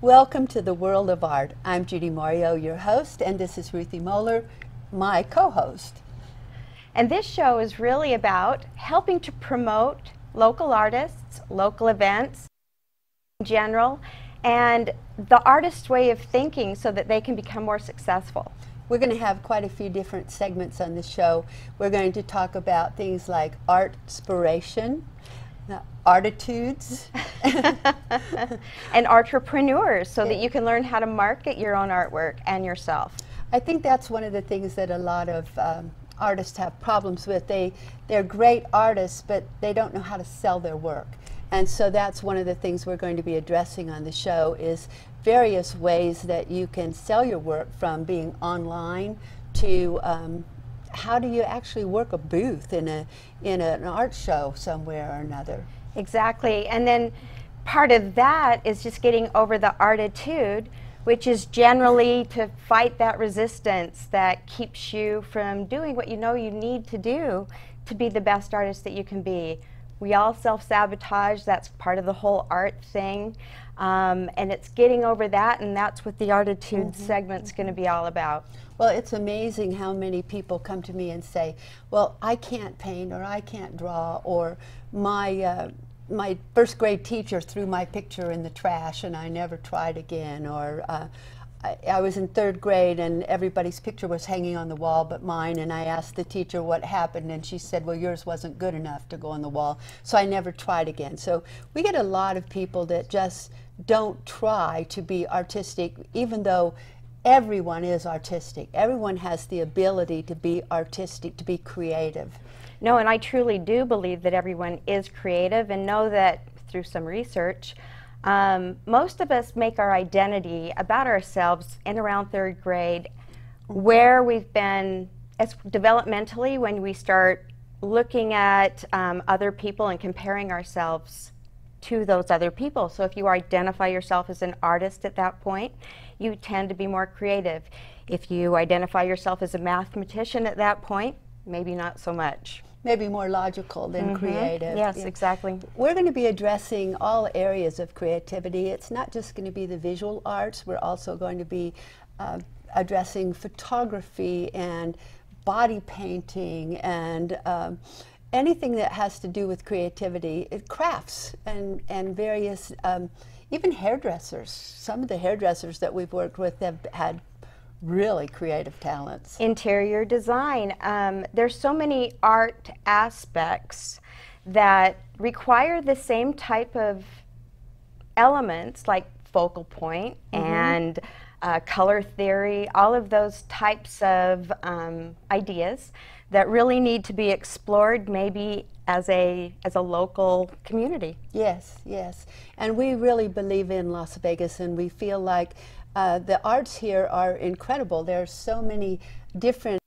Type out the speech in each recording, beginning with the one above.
Welcome to the world of art. I'm Judi Moreo, your host, and this is Ruthi Moller, my co-host. And this show is really about helping to promote local artists, local events in general, and the artist's way of thinking so that they can become more successful. We're going to have quite a few different segments on the show. We're going to talk about things like art inspiration, artitudes, and entrepreneurs, so that you can learn how to market your own artwork and yourself. I think that's one of the things that a lot of artists have problems with. They're great artists, but they don't know how to sell their work. And so that's one of the things we're going to be addressing on the show, is various ways that you can sell your work, from being online to how do you actually work a booth in an art show somewhere or another. Exactly. And then part of that is just getting over the artitude, which is generally to fight that resistance that keeps you from doing what you know you need to do to be the best artist that you can be. We all self-sabotage. That's part of the whole art thing. And it's getting over that, and that's what the artitude segment's going to be all about. Well, it's amazing how many people come to me and say, well, I can't paint, or I can't draw, or my first grade teacher threw my picture in the trash and I never tried again, or I was in third grade and everybody's picture was hanging on the wall but mine, and I asked the teacher what happened and she said, well, yours wasn't good enough to go on the wall, so I never tried again. So we get a lot of people that just don't try to be artistic, even though everyone is artistic. Everyone has the ability to be artistic, to be creative. No, and I truly do believe that everyone is creative, and know that through some research, most of us make our identity about ourselves in around third grade, where we've been as developmentally, when we start looking at other people and comparing ourselves to those other people. So if you identify yourself as an artist at that point, you tend to be more creative. If you identify yourself as a mathematician at that point, maybe not so much. Maybe more logical than creative. Yes, exactly. We're going to be addressing all areas of creativity. It's not just going to be the visual arts. We're also going to be addressing photography and body painting and anything that has to do with creativity, crafts and various, even hairdressers. Some of the hairdressers that we've worked with have had really creative talents. Interior design. There's so many art aspects that require the same type of elements, like focal point and color theory, all of those types of ideas that really need to be explored, maybe as a local community. Yes, yes. And we really believe in Las Vegas, and we feel like the arts here are incredible. There are so many different.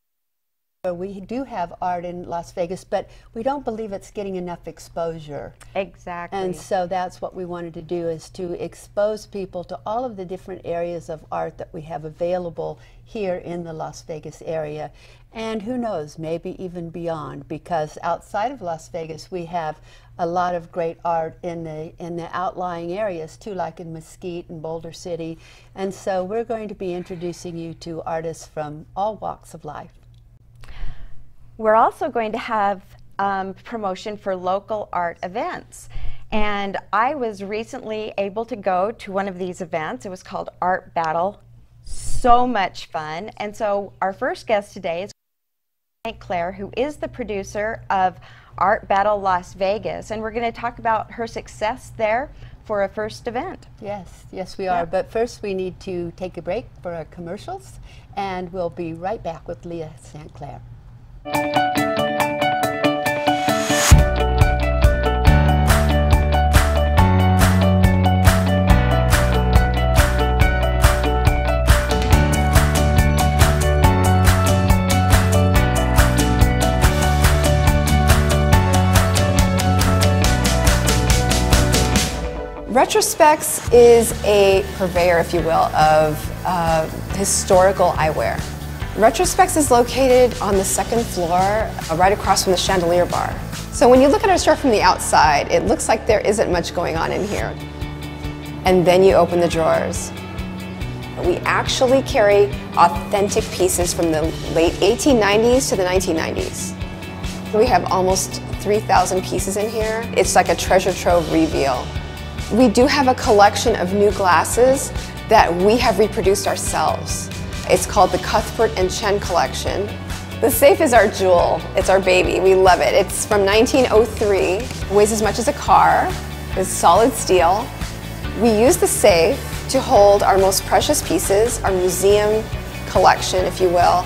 We do have art in Las Vegas, but we don't believe it's getting enough exposure. Exactly. And so that's what we wanted to do, is to expose people to all of the different areas of art that we have available here in the Las Vegas area. And who knows, maybe even beyond, because outside of Las Vegas we have a lot of great art in the outlying areas too, like in Mesquite and Boulder City. And so we're going to be introducing you to artists from all walks of life. We're also going to have promotion for local art events. And I was recently able to go to one of these events. It was called Art Battle. So much fun. And so our first guest today is Clair, who is the producer of Art Battle Las Vegas. And we're going to talk about her success there for a first event. Yes, yes we are. But first we need to take a break for our commercials, and we'll be right back with Leah St. Clair. Retrospecs is a purveyor, if you will, of historical eyewear. Retrospecs is located on the second floor, right across from the chandelier bar. So when you look at our store from the outside, it looks like there isn't much going on in here. and then you open the drawers. We actually carry authentic pieces from the late 1890s to the 1990s. We have almost 3,000 pieces in here. It's like a treasure trove reveal. We do have a collection of new glasses that we have reproduced ourselves. It's called the Cuthbert and Chen collection. The safe is our jewel. It's our baby. We love it. It's from 1903. Weighs as much as a car. It's solid steel. We use the safe to hold our most precious pieces, our museum collection, if you will.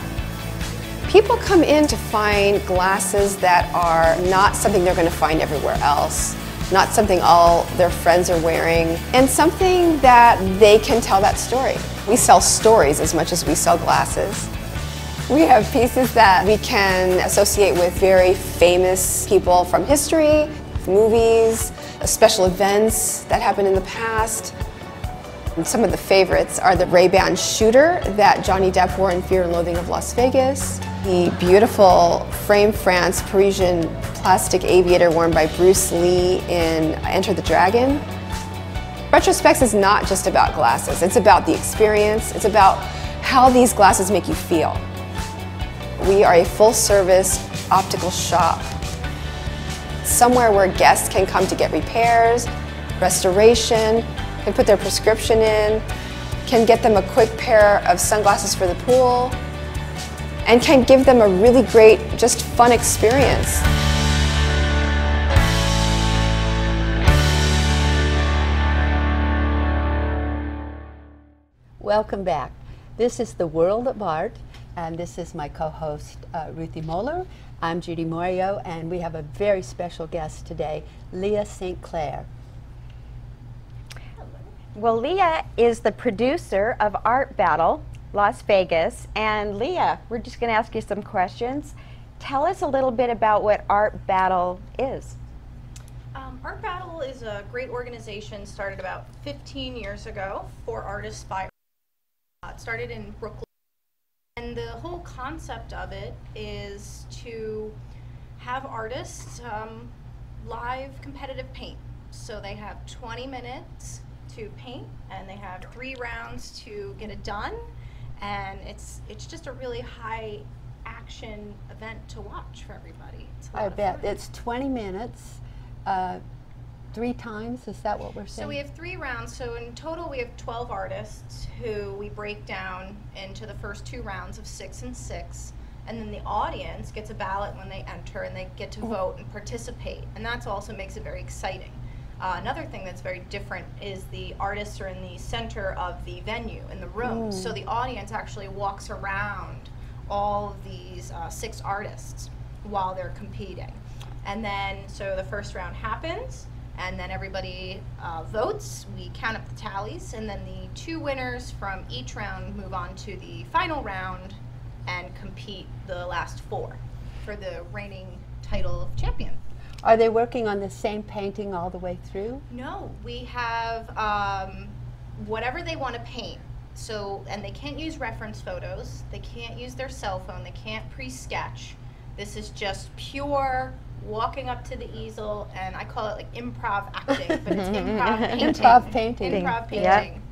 People come in to find glasses that are not something they're going to find everywhere else, not something all their friends are wearing, and something that they can tell that story. We sell stories as much as we sell glasses. We have pieces that we can associate with very famous people from history, movies, special events that happened in the past. And some of the favorites are the Ray-Ban shooter that Johnny Depp wore in Fear and Loathing of Las Vegas, the beautiful frame France Parisian plastic aviator worn by Bruce Lee in Enter the Dragon. Retrospecs is not just about glasses, it's about the experience, it's about how these glasses make you feel. We are a full-service optical shop, somewhere where guests can come to get repairs, restoration, can put their prescription in, can get them a quick pair of sunglasses for the pool, and can give them a really great, just fun experience. Welcome back. This is The World of Art, and this is my co-host, Ruthi Moller. I'm Judi Moreo, and we have a very special guest today, Leah St. Clair. Well, Leah is the producer of Art Battle Las Vegas. And Leah, we're just going to ask you some questions. Tell us a little bit about what Art Battle is. Art Battle is a great organization started about 15 years ago for artists by it started in Brooklyn. And the whole concept of it is to have artists live competitive paint. So they have 20 minutes to paint, and they have 3 rounds to get it done, and it's just a really high action event to watch for everybody. I bet. It's 20 minutes, 3 times, is that what we're saying? So we have 3 rounds, so in total we have 12 artists who we break down into the first 2 rounds of 6 and 6, and then the audience gets a ballot when they enter, and they get to vote and participate, and that also makes it very exciting. Another thing that's very different is the artists are in the center of the venue, in the room, so the audience actually walks around all of these 6 artists while they're competing. And then, so the first round happens, and then everybody votes, we count up the tallies, and then the 2 winners from each round move on to the final round and compete the last 4 for the reigning title of champion. Are they working on the same painting all the way through? No, we have whatever they want to paint. So, and they can't use reference photos, they can't use their cell phone, they can't pre-sketch. This is just pure walking up to the easel, and I call it like improv acting, but it's improv painting. Improv painting. Improv painting. Yep.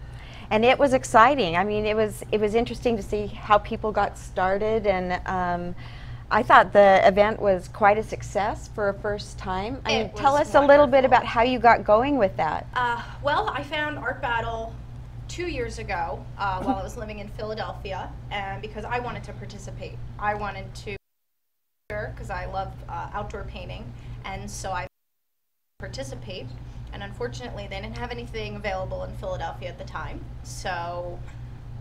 And it was exciting. I mean, it was interesting to see how people got started, and I thought the event was quite a success for a first time. I mean, tell us a little bit about how you got going with that. Well, I found Art Battle 2 years ago while I was living in Philadelphia, and because I wanted to participate. I wanted to, because I love outdoor painting, and so I participate. And unfortunately, they didn't have anything available in Philadelphia at the time. So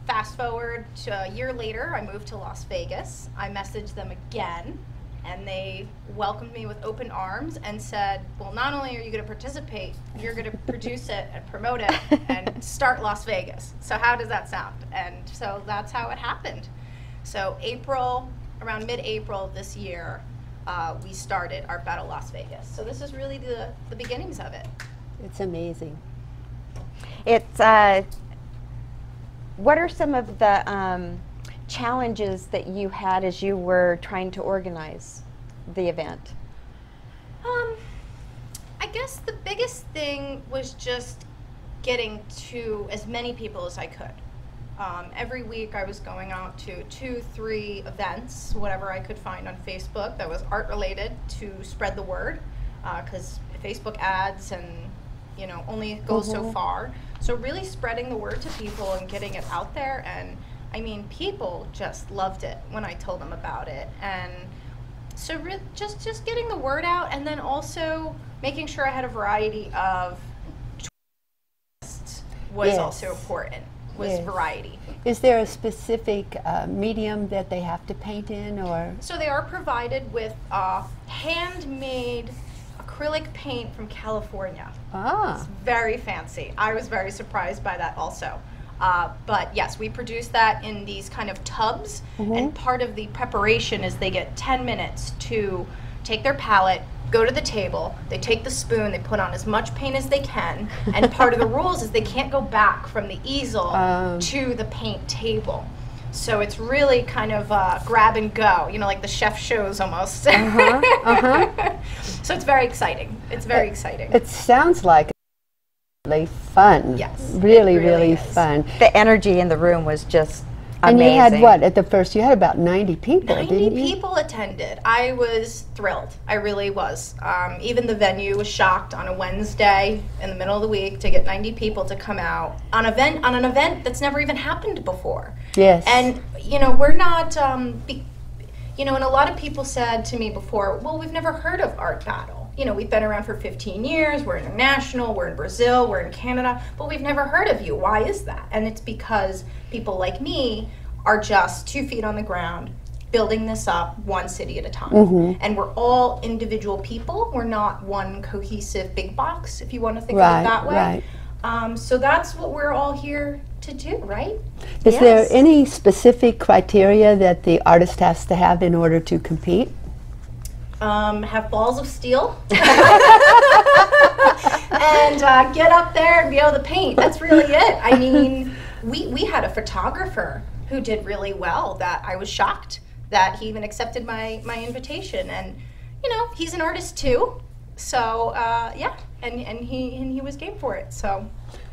fast forward to a year later, I moved to Las Vegas. I messaged them again, and they welcomed me with open arms and said, well, not only are you going to participate, you're going to produce it and promote it and start Las Vegas. So how does that sound? And so that's how it happened. So April, around mid-April this year, we started Art Battle Las Vegas. So this is really the beginnings of it. It's amazing. It's what are some of the challenges that you had as you were trying to organize the event? I guess the biggest thing was just getting to as many people as I could. Every week I was going out to 2-3 events, whatever I could find on Facebook that was art related, to spread the word, because Facebook ads and only goes so far. So really spreading the word to people and getting it out there, and I mean, people just loved it when I told them about it. And so just getting the word out, and then also making sure I had a variety of was also important. Was variety. Is there a specific medium that they have to paint in, or? So they are provided with handmade acrylic paint from California. Ah. It's very fancy. I was very surprised by that also. But yes, we produce that in these kind of tubs, and part of the preparation is they get 10 minutes to take their palette, go to the table, they take the spoon, they put on as much paint as they can, and part of the rules is they can't go back from the easel to the paint table. So it's really kind of grab and go, like the chef shows almost. So it's very exciting. It's very exciting. It sounds like really fun. Yes. Really fun. The energy in the room was just and amazing. you had what at the first? You had about 90 people, 90 didn't you? people attended. I was thrilled. I really was. Even the venue was shocked on a Wednesday in the middle of the week to get 90 people to come out on an event that's never even happened before. Yes. And we're not. And a lot of people said to me before, well, we've never heard of Art Battle. We've been around for 15 years, we're international, we're in Brazil, we're in Canada, but we've never heard of you. Why is that? And it's because people like me are just 2 feet on the ground, building this up one city at a time. And we're all individual people. We're not one cohesive big box, if you want to think of it that way. So that's what we're all here to do, right? Is there any specific criteria that the artist has to have in order to compete? Have balls of steel and get up there and be able to paint. That's really it. I mean, we had a photographer who did really well that I was shocked that he even accepted my invitation, and he's an artist too, so and he was game for it. So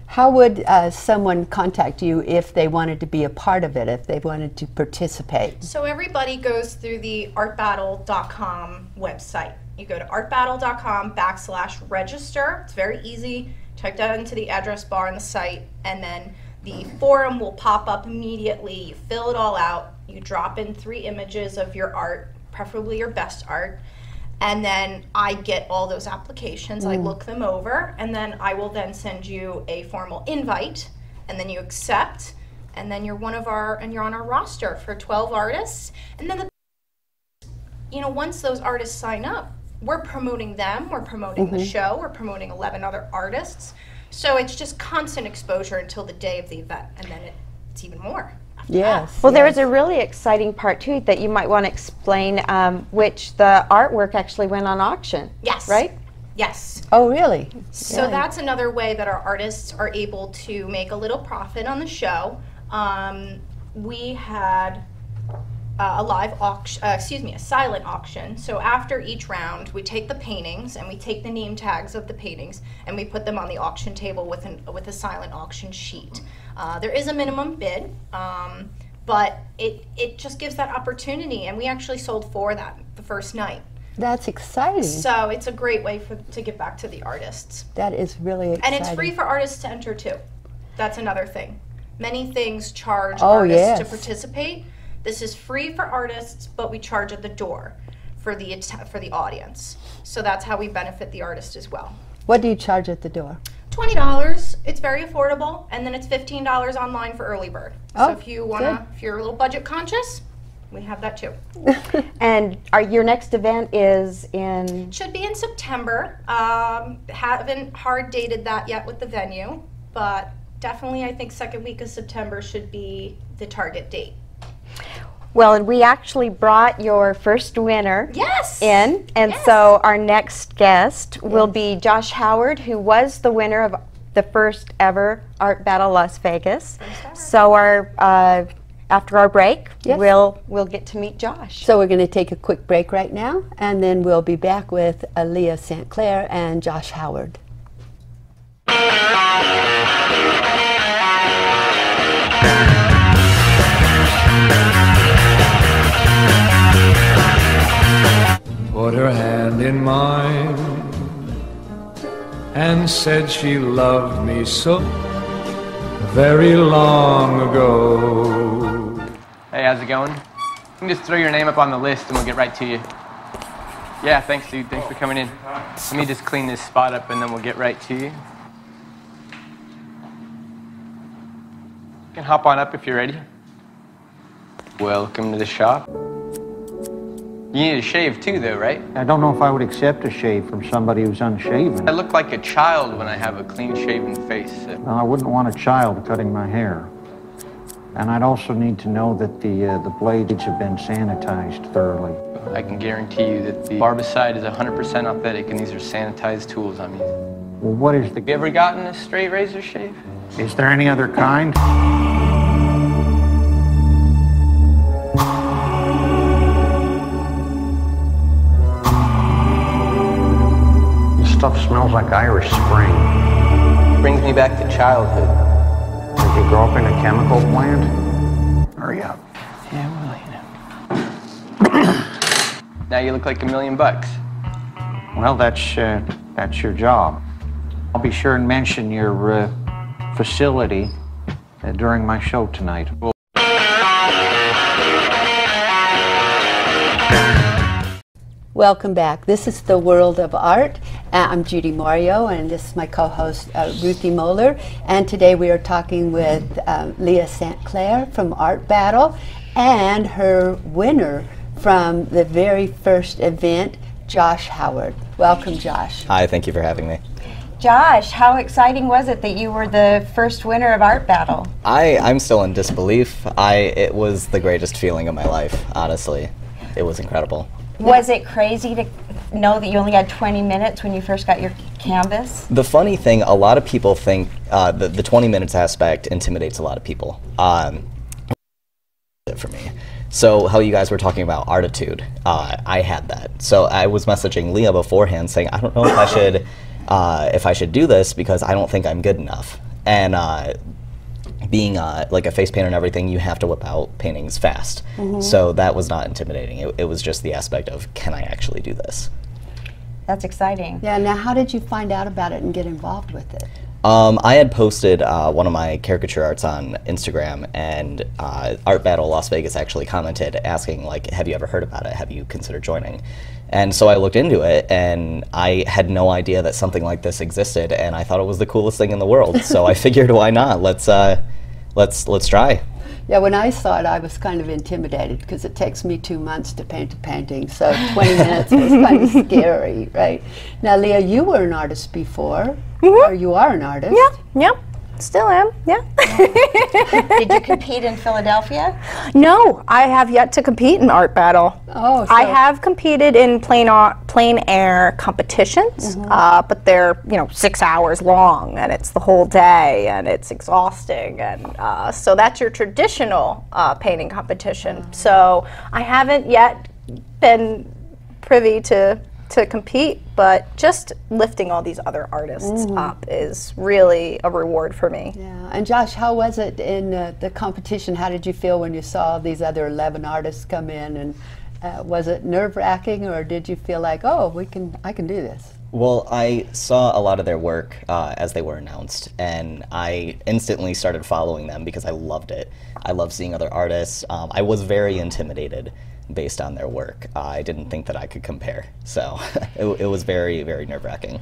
how would someone contact you if they wanted to be a part of it, if they wanted to participate? So everybody goes through the artbattle.com website. You go to artbattle.com/register. It's very easy. Type that into the address bar on the site, and then the forum will pop up immediately. You fill it all out. You drop in 3 images of your art, preferably your best art. And then I get all those applications, I look them over, and then I will then send you a formal invite, and then you accept, and then you're on our roster for 12 artists. And then once those artists sign up, we're promoting them, we're promoting the show, we're promoting 11 other artists. So it's just constant exposure until the day of the event, and then it's even more. Yes. Well, there is a really exciting part too that you might want to explain, which the artwork actually went on auction. Yes. Right? Yes. Oh, really? So that's another way that our artists are able to make a little profit on the show. We had a live auction, a silent auction. So after each round, we take the paintings and we take the name tags of the paintings and we put them on the auction table with a silent auction sheet. There is a minimum bid, but it just gives that opportunity, and we actually sold 4 that the first night. That's exciting. So it's a great way to give back to the artists. That is really exciting. And it's free for artists to enter too. That's another thing. Many things charge artists to participate. This is free for artists, but we charge at the door for the audience. So that's how we benefit the artist as well. What do you charge at the door? $20. It's very affordable, and then it's $15 online for early bird. So if you if you're a little budget conscious, we have that too. And your next event is in? Should be in September. Haven't hard dated that yet with the venue, but definitely I think second week of September should be the target date. Well, and we actually brought your first winner in, and so our next guest will be Josh Howard, who was the winner of the first ever Art Battle Las Vegas. So after our break, we'll get to meet Josh. So we're going to take a quick break right now, and then we'll be back with Leah St. Clair and Josh Howard. Put her hand in mine and said she loved me so very long ago. Hey, how's it going? You can just throw your name up on the list and we'll get right to you. Yeah, thanks, dude. Thanks for coming in. Let me just clean this spot up and then we'll get right to you. You can hop on up if you're ready. Welcome to the shop. You need a shave too, though, right? I don't know if I would accept a shave from somebody who's unshaven. I look like a child when I have a clean-shaven face. Well, I wouldn't want a child cutting my hair. And I'd also need to know that the blades have been sanitized thoroughly. I can guarantee you that the barbicide is 100% authentic and these are sanitized tools I'm using. Well, what is the... Have you ever gotten a straight razor shave? Is there any other kind? This stuff smells like Irish Spring. Brings me back to childhood. Did you grow up in a chemical plant? Hurry up. Yeah, well, you know. Now you look like $1 million. Well, that's your job. I'll be sure and mention your facility during my show tonight. Welcome back. This is The World of Art. I'm Judi Moreo, and this is my co-host, Ruthi Moller. And today we are talking with Leah St. Clair from Art Battle and her winner from the very first event, Josh Howard. Welcome, Josh. Hi, thank you for having me. Josh, how exciting was it that you were the first winner of Art Battle? I'm still in disbelief. It was the greatest feeling of my life, honestly. It was incredible. Was it crazy to know that you only had 20 minutes when you first got your canvas? The funny thing, a lot of people think the 20 minutes aspect intimidates a lot of people. For me. So how you guys were talking about artitude, I had that. So I was messaging Leah beforehand saying, I don't know if I should do this because I don't think I'm good enough. And being like a face painter and everything, you have to whip out paintings fast. Mm-hmm. So that was not intimidating. It was just the aspect of, can I actually do this? That's exciting. Yeah, now how did you find out about it and get involved with it? I had posted one of my caricature arts on Instagram, and Art Battle Las Vegas actually commented asking, like, have you ever heard about it? Have you considered joining? And so I looked into it, and I had no idea that something like this existed, and I thought it was the coolest thing in the world. So I figured, why not? Let's try. Yeah, when I saw it, I was kind of intimidated because it takes me 2 months to paint a painting, so 20 minutes was kind of scary, right? Now, Leah, you were an artist before, or you are an artist. Yeah, still am, yeah. Did you compete in Philadelphia? No, I have yet to compete in Art Battle. Oh, so I have competed in plein air competitions, but they're 6 hours long, and it's the whole day, and it's exhausting, and so that's your traditional painting competition. So I haven't yet been privy to compete, but just lifting all these other artists up is really a reward for me. Yeah, and Josh, how was it in the competition? How did you feel when you saw these other 11 artists come in? And was it nerve-wracking, or did you feel like, oh, I can do this? Well, I saw a lot of their work as they were announced, and I instantly started following them because I loved it. I love seeing other artists. I was very intimidated based on their work. I didn't think that I could compare, so it was very, very nerve-wracking,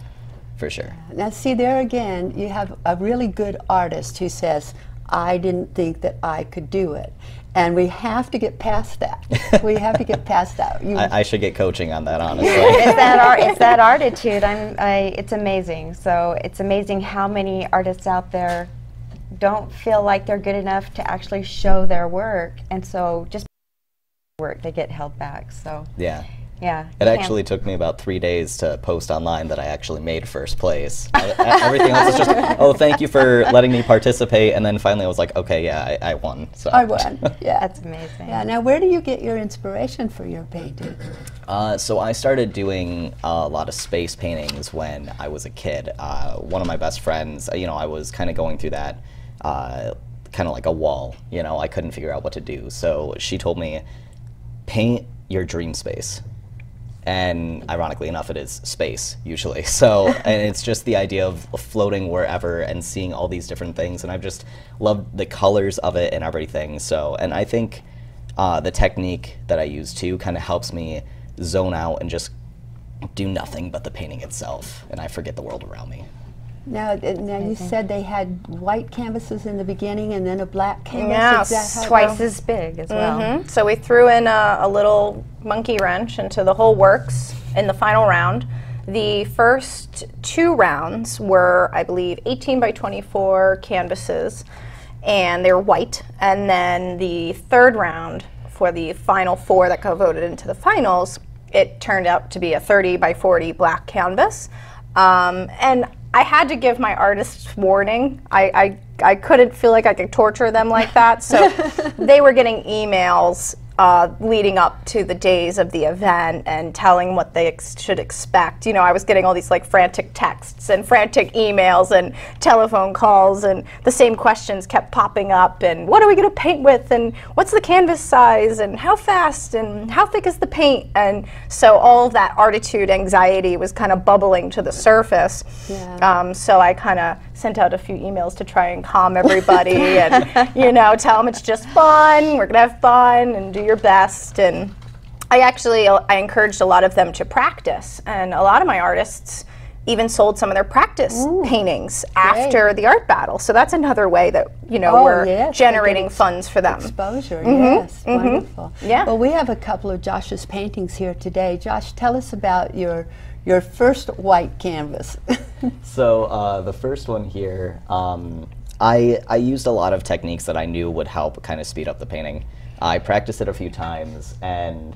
for sure. Now see, there again, you have a really good artist who says, I didn't think that I could do it. And we have to get past that. We have to get past that. I should get coaching on that, honestly. It's that artitude. It's amazing. So it's amazing how many artists out there don't feel like they're good enough to actually show their work, and so just work, they get held back. So yeah. Yeah. It actually took me about 3 days to post online that I actually made first place. Everything else is just, oh, thank you for letting me participate, and then finally I was like, okay, yeah, I won. So. I won, yeah. That's amazing. Yeah, now where do you get your inspiration for your painting? So I started doing a lot of space paintings when I was a kid. One of my best friends, I was kind of going through that kind of like a wall, you know, I couldn't figure out what to do. So she told me, paint your dream space. And ironically enough, it is space usually. So, and it's just the idea of floating wherever and seeing all these different things. And I've just loved the colors of it and everything. So, and I think the technique that I use too kind of helps me zone out and just do nothing but the painting itself. And I forget the world around me. Now you said they had white canvases in the beginning and then a black canvas. Yes, Is that how Twice as big as well. So we threw in a little monkey wrench into the whole works in the final round. The first 2 rounds were, I believe, 18 by 24 canvases, and they were white. And then the 3rd round, for the final 4 that got voted into the finals, it turned out to be a 30 by 40 black canvas. And I had to give my artists warning. I couldn't feel like I could torture them like that, so they were getting emails leading up to the days of the event and telling what they should expect. You know, I was getting all these like frantic texts and frantic emails and telephone calls, and the same questions kept popping up, and what are we going to paint with, and what's the canvas size, and how fast, and how thick is the paint? And so all of that artitude anxiety was kind of bubbling to the surface. Yeah. So I kind of sent out a few emails to try and calm everybody and, you know, tell them it's just fun, we're gonna have fun, and do your best. And I encouraged a lot of them to practice, and a lot of my artists even sold some of their practice paintings after the art battle. So that's another way that, you know, we're generating funds for them. Exposure, yes, wonderful. Yeah. Well, we have a couple of Josh's paintings here today. Josh, tell us about your first white canvas. So the first one here, I used a lot of techniques that I knew would help kind of speed up the painting. I practiced it a few times, and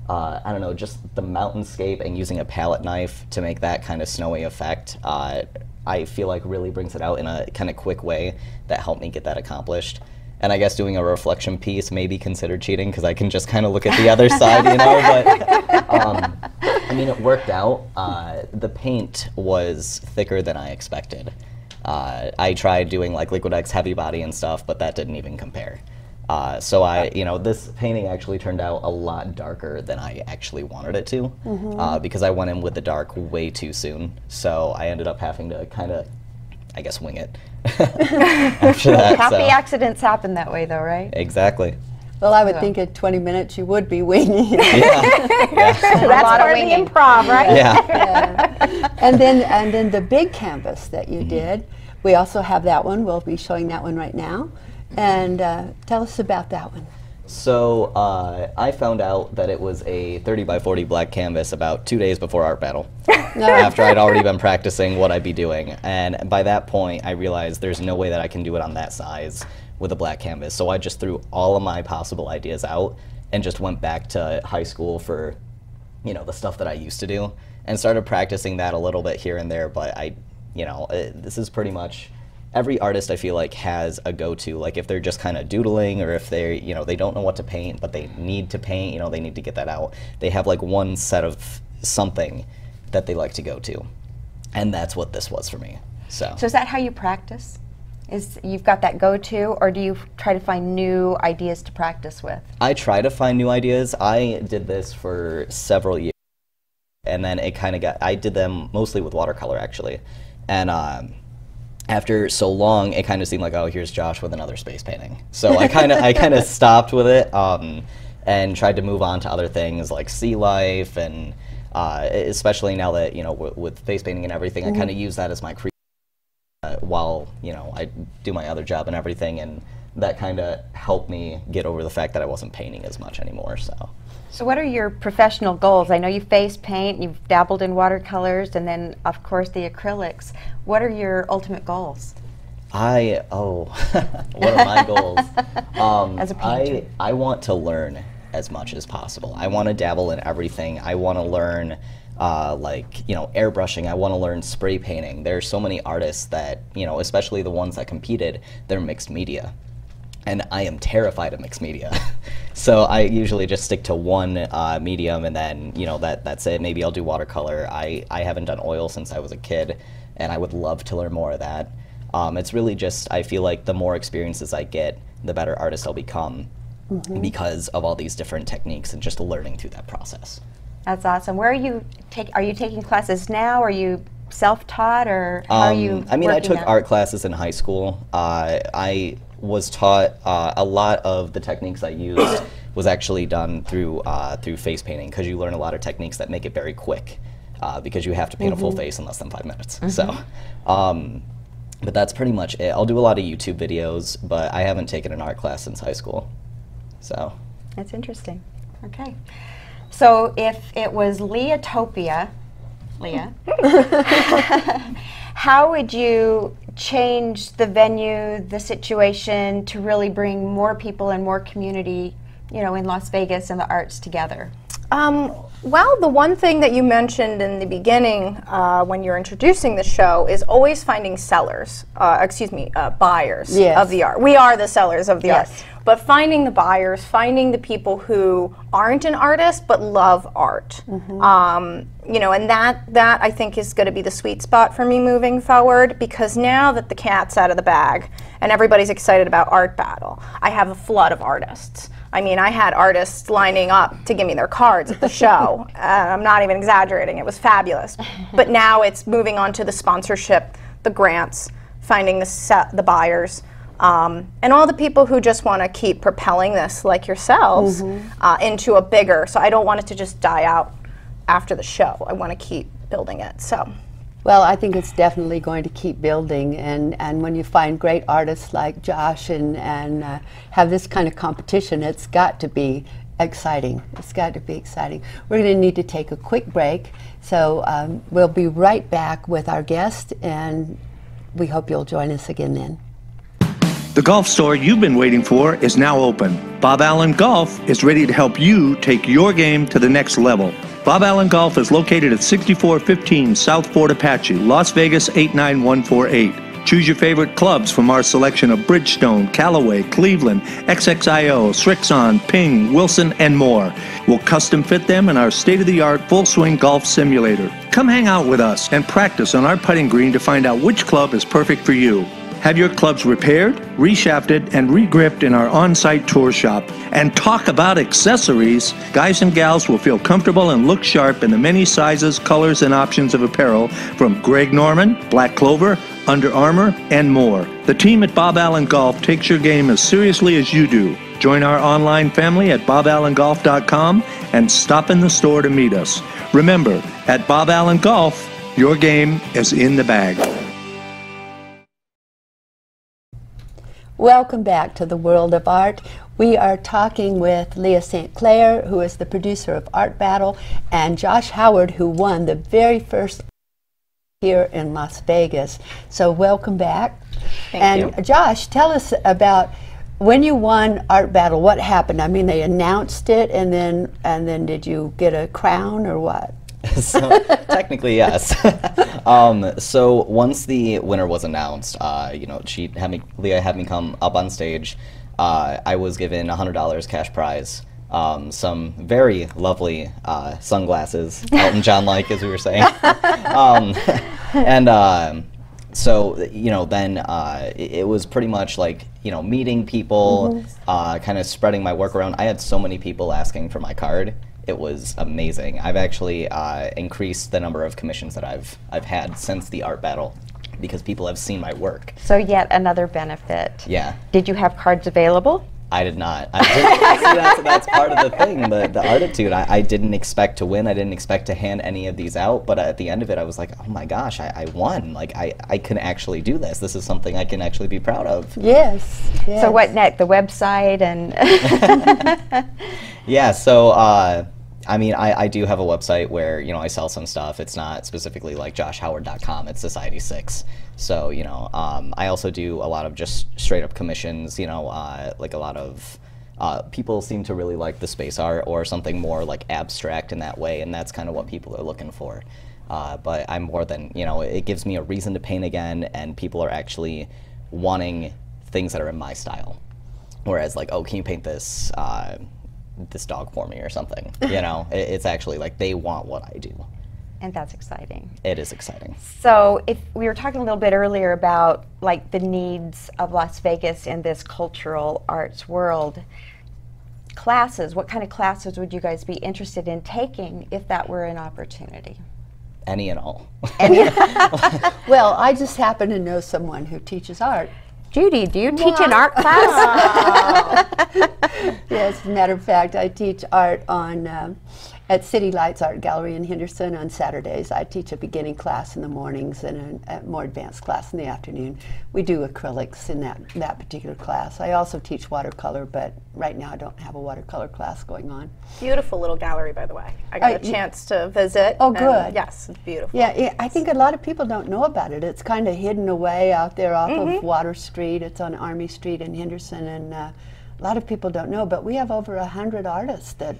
I don't know, just the mountainscape and using a palette knife to make that kind of snowy effect, I feel like really brings it out in a kind of quick way that helped me get that accomplished. And I guess doing a reflection piece may be considered cheating because I can just kind of look at the other side, you know, but I mean, it worked out. The paint was thicker than I expected. I tried doing like Liquid X heavy body and stuff, but that didn't even compare. So you know, this painting actually turned out a lot darker than I actually wanted it to, because I went in with the dark way too soon. So I ended up having to kind of, I guess, wing it after that. Happy accidents happen that way, though, right? Exactly. Well, I would think in 20 minutes you would be winging it. That's part of the improv, right? Yeah. And then the big canvas that you did, we also have that one. We'll be showing that one right now. And tell us about that one. So I found out that it was a 30 by 40 black canvas about 2 days before art battle, after I'd already been practicing what I'd be doing. And by that point, I realized there's no way that I can do it on that size with a black canvas. So I just threw all of my possible ideas out and just went back to high school for, you know, the stuff that I used to do, and started practicing that a little bit here and there. But you know, this is pretty much, every artist I feel like has a go-to. Like if they're just kind of doodling, or if they're, you know, they don't know what to paint, but they need to paint, you know, they need to get that out. They have like one set of something that they like to go to. And that's what this was for me. So is that how you practice? Is you've got that go-to, or do you try to find new ideas to practice with? I try to find new ideas. I did this for several years, and then it kind of got, I did them mostly with watercolor actually. And after so long, it kind of seemed like, oh, here's Josh with another space painting. So I kind of stopped with it, and tried to move on to other things like sea life, and especially now that, you know, with face painting and everything, I kind of use that as my creative while, you know, I do my other job and everything, and that kind of helped me get over the fact that I wasn't painting as much anymore. So what are your professional goals? I know you face paint, you've dabbled in watercolors, and then of course the acrylics. What are your ultimate goals? What are my goals? As a painter, I want to learn as much as possible. I want to dabble in everything. I want to learn like, you know, airbrushing. I want to learn spray painting. There are so many artists that, you know, especially the ones that competed, they're mixed media. And I am terrified of mixed media. So I usually just stick to one medium, and then, you know, that's it. Maybe I'll do watercolor. I haven't done oil since I was a kid, and I would love to learn more of that. It's really just, I feel like the more experiences I get, the better artist I'll become because of all these different techniques and just learning through that process. That's awesome. Where are you taking classes now? Are you self-taught, or how are you I mean, I took that? art classes in high school. I was taught a lot of the techniques I used was actually done through face painting, because you learn a lot of techniques that make it very quick, because you have to paint a full face in less than 5 minutes. So, but that's pretty much it. I'll do a lot of YouTube videos, but I haven't taken an art class since high school. So That's interesting. Okay. So if it was Leah-topia, Leah, how would you change the venue, the situation, to really bring more people and more community, you know, in Las Vegas and the arts together? Well, the one thing that you mentioned in the beginning when you're introducing the show is always finding sellers, buyers of the art. We are the sellers of the art. But finding the buyers, finding the people who aren't an artist but love art. You know, and that I think is going to be the sweet spot for me moving forward, because now that the cat's out of the bag and everybody's excited about Art Battle, I have a flood of artists. I mean, I had artists lining up to give me their cards at the show. I'm not even exaggerating, it was fabulous. But now it's moving on to the sponsorship, the grants, finding the buyers, and all the people who just want to keep propelling this, like yourselves, into a bigger, so I don't want it to just die out after the show. I want to keep building it, so. Well, I think it's definitely going to keep building, and when you find great artists like Josh and have this kind of competition, it's got to be exciting. It's got to be exciting. We're going to need to take a quick break, so we'll be right back with our guest, and we hope you'll join us again then. The golf store you've been waiting for is now open. Bob Allen Golf is ready to help you take your game to the next level. Bob Allen Golf is located at 6415 South Fort Apache, Las Vegas 89148. Choose your favorite clubs from our selection of Bridgestone, Callaway, Cleveland, XXIO, Srixon, Ping, Wilson, and more. We'll custom fit them in our state-of-the-art full-swing golf simulator. Come hang out with us and practice on our putting green to find out which club is perfect for you. Have your clubs repaired, reshafted, and regripped in our on-site tour shop. And talk about accessories. Guys and gals will feel comfortable and look sharp in the many sizes, colors, and options of apparel from Greg Norman, Black Clover, Under Armour, and more. The team at Bob Allen Golf takes your game as seriously as you do. Join our online family at BobAllenGolf.com and stop in the store to meet us. Remember, at Bob Allen Golf, your game is in the bag. Welcome back to the World of Art. We are talking with Leah St. Clair, who is the producer of Art Battle, and Josh Howard, who won the very first here in Las Vegas. So welcome back. Thank you. Josh, tell us about when you won Art Battle, what happened? I mean, they announced it, and then did you get a crown or what? So technically, yes. So once the winner was announced, you know, Leah had me come up on stage. I was given $100 cash prize, some very lovely sunglasses, Elton John-like, as we were saying, so you know, then it was pretty much like, you know, meeting people, kind of spreading my work around. I had so many people asking for my card. It was amazing. I've actually increased the number of commissions that I've had since the Art Battle, because people have seen my work. So yet another benefit. Yeah. Did you have cards available? I did not. I didn't, see, that's part of the thing, the Artitude. I didn't expect to win. I didn't expect to hand any of these out, but at the end of it, I was like, oh my gosh, I won. Like, I can actually do this. This is something I can actually be proud of. Yes. Yes. So what next? The website and... Yeah, so... I mean, I do have a website where, you know, I sell some stuff. It's not specifically like joshhoward.com, it's Society6. So, you know, I also do a lot of just straight up commissions, you know, like a lot of people seem to really like the space art or something more like abstract in that way, and that's kind of what people are looking for. But I'm more than, you know, it gives me a reason to paint again, and people are actually wanting things that are in my style. Whereas like, oh, can you paint this dog for me or something, you know? It's actually like they want what I do. And that's exciting. It is exciting. So if we were talking a little bit earlier about like the needs of Las Vegas in this cultural arts world, classes, what kind of classes would you guys be interested in taking if that were an opportunity? Any and all. Well, I just happen to know someone who teaches art. Judi, do you teach an art class? Yes, as a matter of fact, I teach art on at City Lights Art Gallery in Henderson on Saturdays. I teach a beginning class in the mornings and a more advanced class in the afternoon. We do acrylics in that particular class. I also teach watercolor, but right now I don't have a watercolor class going on. Beautiful little gallery, by the way. I got a chance to visit. Oh, good. Yes, it's beautiful. Yeah, I think a lot of people don't know about it. It's kind of hidden away out there off of Water Street. It's on Army Street in Henderson, and a lot of people don't know, but we have over 100 artists that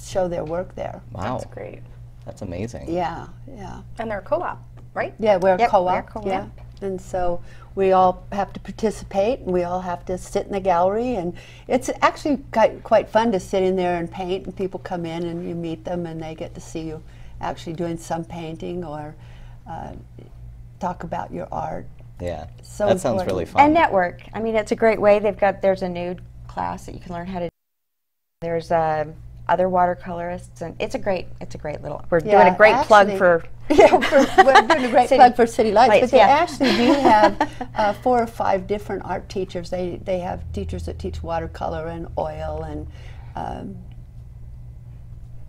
show their work there. Wow. That's great. That's amazing. Yeah, yeah. And they're a co-op, right? Yeah, we're Yep, a co-op. we're a co-op. Yeah. And so we all have to participate, and we all have to sit in the gallery, and it's actually quite fun to sit in there and paint, and people come in and you meet them and they get to see you actually doing some painting or talk about your art. Yeah, So that sounds important. really fun. And network. I mean, it's a great way. There's a nude class that you can learn how to do. There's other watercolorists, and it's a great little, we're doing a great plug for yeah, we're doing a great plug for City Lights, but they yeah. actually do have 4 or 5 different art teachers. They have teachers that teach watercolor and oil and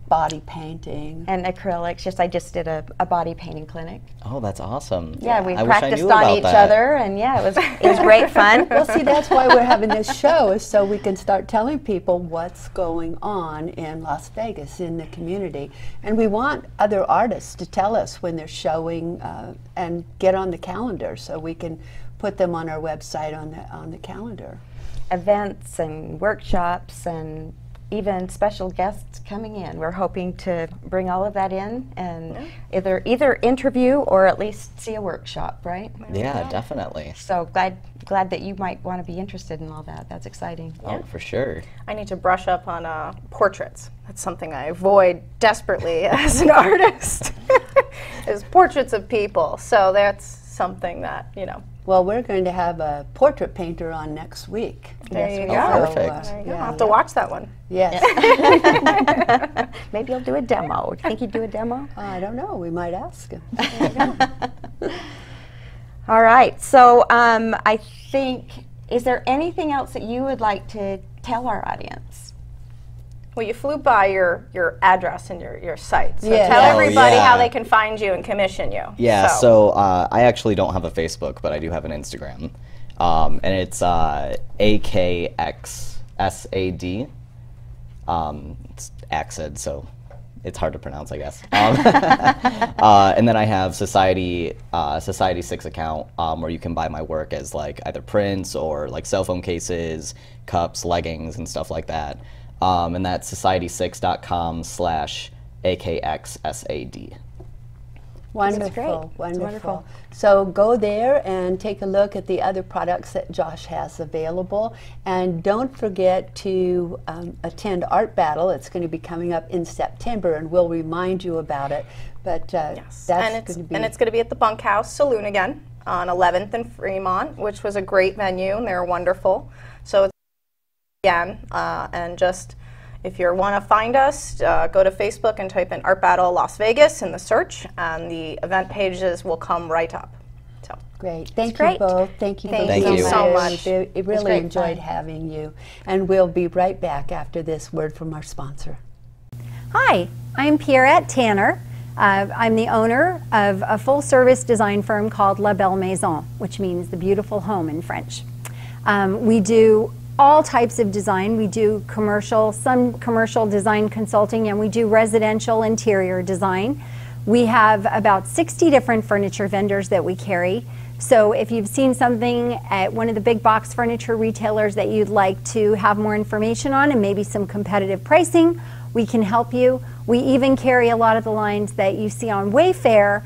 body painting. and acrylics. I just did a body painting clinic. Oh, that's awesome. Yeah, we I wish I practiced knew on about each that. other, and yeah, it was great fun. Well, see, that's why we're having this show, is so we can start telling people what's going on in Las Vegas, in the community. And we want other artists to tell us when they're showing and get on the calendar so we can put them on our website on the calendar. Events and workshops and even special guests coming in. We're hoping to bring all of that in and either interview or at least see a workshop, right? Yeah, definitely. So glad that you might want to be interested in all that. That's exciting. Oh, for sure. I need to brush up on portraits. That's something I avoid desperately as an artist, is portraits of people. So that's something that, Well, we're going to have a portrait painter on next week. There you go. So, Perfect. There you go. yeah, I'll have to watch that one. Yes. Maybe I'll do a demo. Do you think you'd do a demo? I don't know. We might ask him. All right. So I think, is there anything else that you would like to tell our audience? Well, you flew by your address and your site. So Yeah. tell Oh, everybody yeah. how they can find you and commission you. Yeah, so I actually don't have a Facebook, but I do have an Instagram. And it's AKXSAD. It's AXID, so it's hard to pronounce, I guess. And then I have Society 6 account where you can buy my work as like either prints or like cell phone cases, cups, leggings, and stuff like that. And that's society6.com/AKXSAD. Wonderful, great. wonderful. So go there and take a look at the other products that Josh has available. And don't forget to attend Art Battle. It's going to be coming up in September, and we'll remind you about it. But yes, that's going to be... And it's going to be at the Bunkhouse Saloon again on 11th and Fremont, which was a great venue, and they're wonderful. So it's again, and just... if you want to find us, go to Facebook and type in Art Battle Las Vegas in the search, and the event pages will come right up. So Great. Thank great. you both. Thank you Thank both you so much. I really great enjoyed fun. having you. And we'll be right back after this word from our sponsor. Hi, I'm Pierrette Tanner. I'm the owner of a full-service design firm called La Belle Maison, which means the beautiful home in French. We do all types of design. We do some commercial design consulting, and we do residential interior design. We have about 60 different furniture vendors that we carry. So if you've seen something at one of the big box furniture retailers that you'd like to have more information on and maybe some competitive pricing, we can help you. We even carry a lot of the lines that you see on Wayfair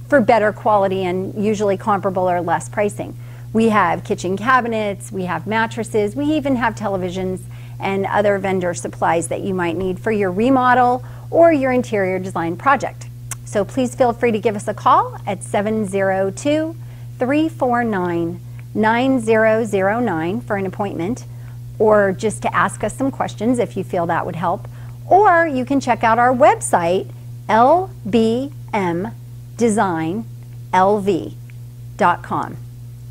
for better quality and usually comparable or less pricing. We have kitchen cabinets, we have mattresses, we even have televisions and other vendor supplies that you might need for your remodel or your interior design project. So please feel free to give us a call at 702-349-9009 for an appointment, or just to ask us some questions if you feel that would help. Or you can check out our website, lbmdesignlv.com.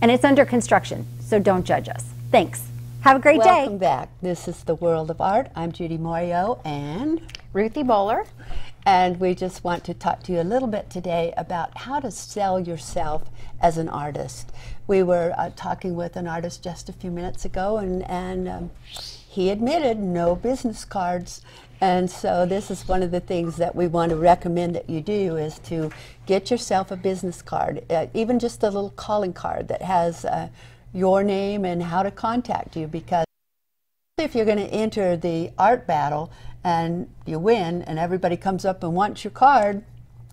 And it's under construction, so don't judge us. Thanks. Have a great day. Welcome back. This is The World of Art. I'm Judi Moreo and Ruthi Moller. And we just want to talk to you a little bit today about how to sell yourself as an artist. We were talking with an artist just a few minutes ago, and he admitted no business cards. And so this is one of the things that we want to recommend that you do, is to get yourself a business card, even just a little calling card that has your name and how to contact you, because if you're going to enter the art battle and you win and everybody comes up and wants your card,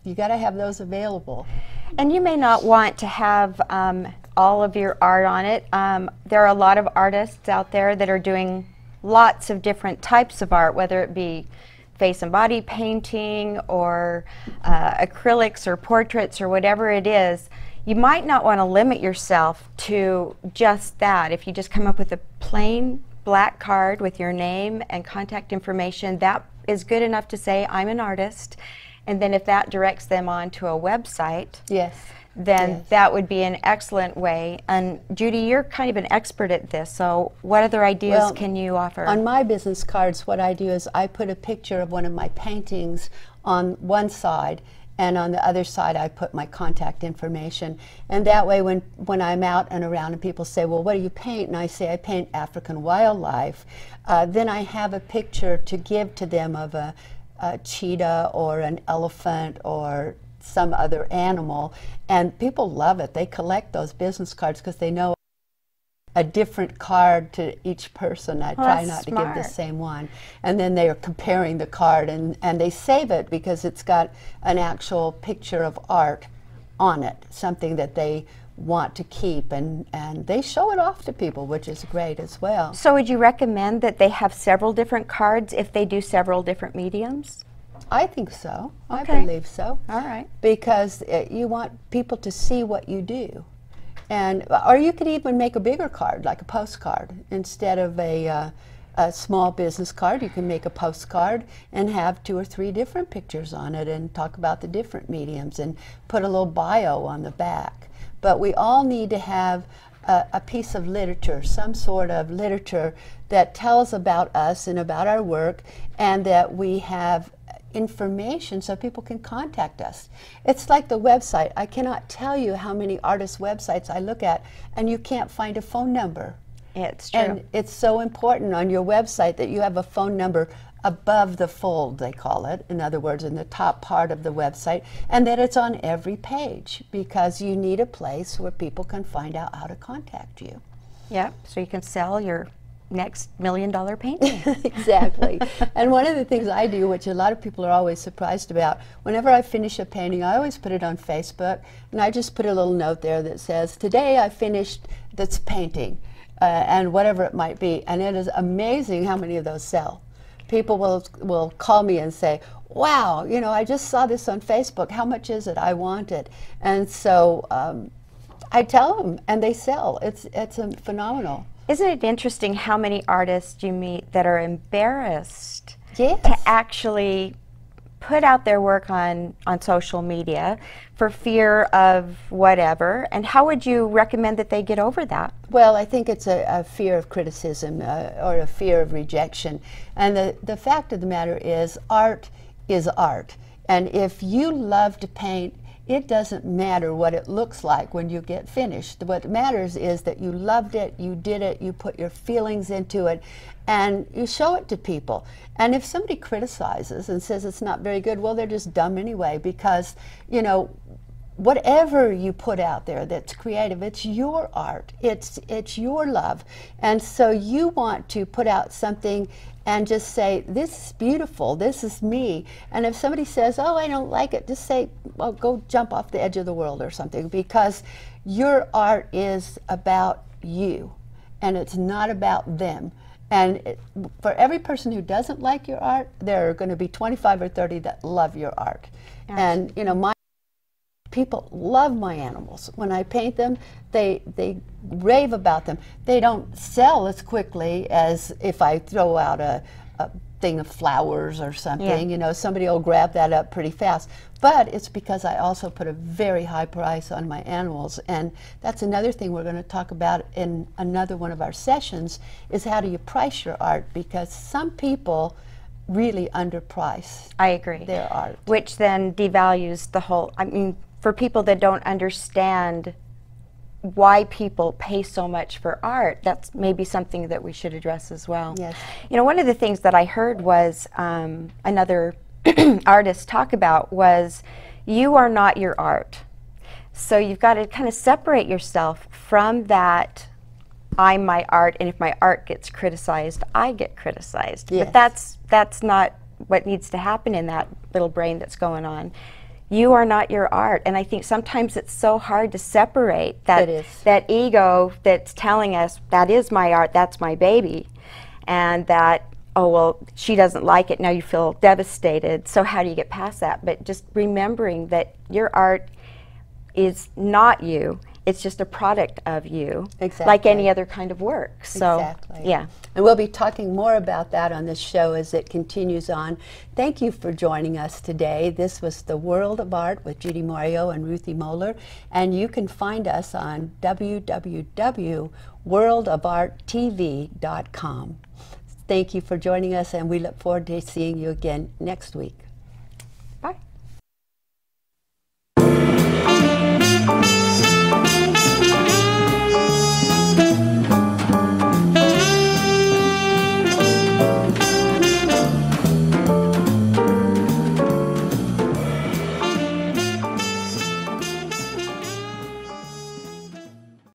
you got to have those available. And you may not want to have all of your art on it. There are a lot of artists out there that are doing lots of different types of art, whether it be face and body painting or acrylics or portraits or whatever it is. You might not want to limit yourself to just that. If you just come up with a plain black card with your name and contact information, that is good enough to say, I'm an artist. And then if that directs them onto a website, yes, then that would be an excellent way. And Judi, you're kind of an expert at this, so what other ideas can you offer? On my business cards, what I do is I put a picture of one of my paintings on one side, and on the other side I put my contact information. And that way when I'm out and around and people say, well, what do you paint? And I say, I paint African wildlife. Then I have a picture to give to them of a cheetah or an elephant or some other animal. And people love it. They collect those business cards because they know a different card to each person. I try not to give the same one. And then they are comparing the card, and they save it because it's got an actual picture of art on it, something that they want to keep, and they show it off to people, which is great as well. So would you recommend that they have several different cards if they do several different mediums? I think so. Okay. I believe so. All right. Because you want people to see what you do. And, or you could even make a bigger card, like a postcard. Instead of a small business card, you can make a postcard and have 2 or 3 different pictures on it and talk about the different mediums and put a little bio on the back. But we all need to have a piece of literature, some sort of literature that tells about us and about our work, and that we have information so people can contact us. It's like the website. I cannot tell you how many artists' websites I look at and you can't find a phone number. It's true. And it's so important on your website that you have a phone number above the fold, they call it, in other words, in the top part of the website, and that it's on every page, because you need a place where people can find out how to contact you. Yeah, so you can sell your next $1 million painting. Exactly. And one of the things I do, which a lot of people are always surprised about, whenever I finish a painting, I always put it on Facebook, and I just put a little note there that says, today I finished this painting, and whatever it might be. And it is amazing how many of those sell. People will call me and say, wow, you know, I just saw this on Facebook. How much is it? I want it. And so I tell them, and they sell. It's phenomenal. Isn't it interesting how many artists you meet that are embarrassed Yes. to actually put out their work on social media for fear of whatever? And how would you recommend that they get over that? Well, I think it's a fear of criticism or a fear of rejection. And the fact of the matter is art. And if you love to paint, it doesn't matter what it looks like when you get finished. What matters is that you loved it, you did it, you put your feelings into it, and you show it to people. And if somebody criticizes and says it's not very good, well, they're just dumb anyway, because, you know, whatever you put out there that's creative, it's your art, it's your love. And so you want to put out something and just say, this is beautiful, this is me. And if somebody says, oh, I don't like it, just say, well, go jump off the edge of the world or something, because your art is about you, and it's not about them. And for every person who doesn't like your art, there are going to be 25 or 30 that love your art. And you know, my people love my animals. When I paint them, they rave about them. They don't sell as quickly as if I throw out a thing of flowers or something. You know, somebody will grab that up pretty fast. But it's because I also put a very high price on my animals. And that's another thing we're going to talk about in another one of our sessions, is how do you price your art, because some people really underprice their art. Which then devalues the whole, I mean, for people that don't understand why people pay so much for art, that's maybe something that we should address as well. Yes. You know, one of the things that I heard was another artist talk about was, you are not your art. So you've got to kind of separate yourself from that, I'm my art, and if my art gets criticized, I get criticized. Yes. But that's not what needs to happen in that little brain that's going on. You are not your art, and I think sometimes it's so hard to separate that ego that's telling us that is my art, that's my baby, and that, oh well, she doesn't like it, now you feel devastated, so how do you get past that? But just remembering that your art is not you, it's just a product of you, like any other kind of work. So, yeah. And we'll be talking more about that on this show as it continues on. Thank you for joining us today. This was The World of Art with Judi Moreo and Ruthi Moller, and you can find us on WWDBTV.com. Thank you for joining us, and we look forward to seeing you again next week.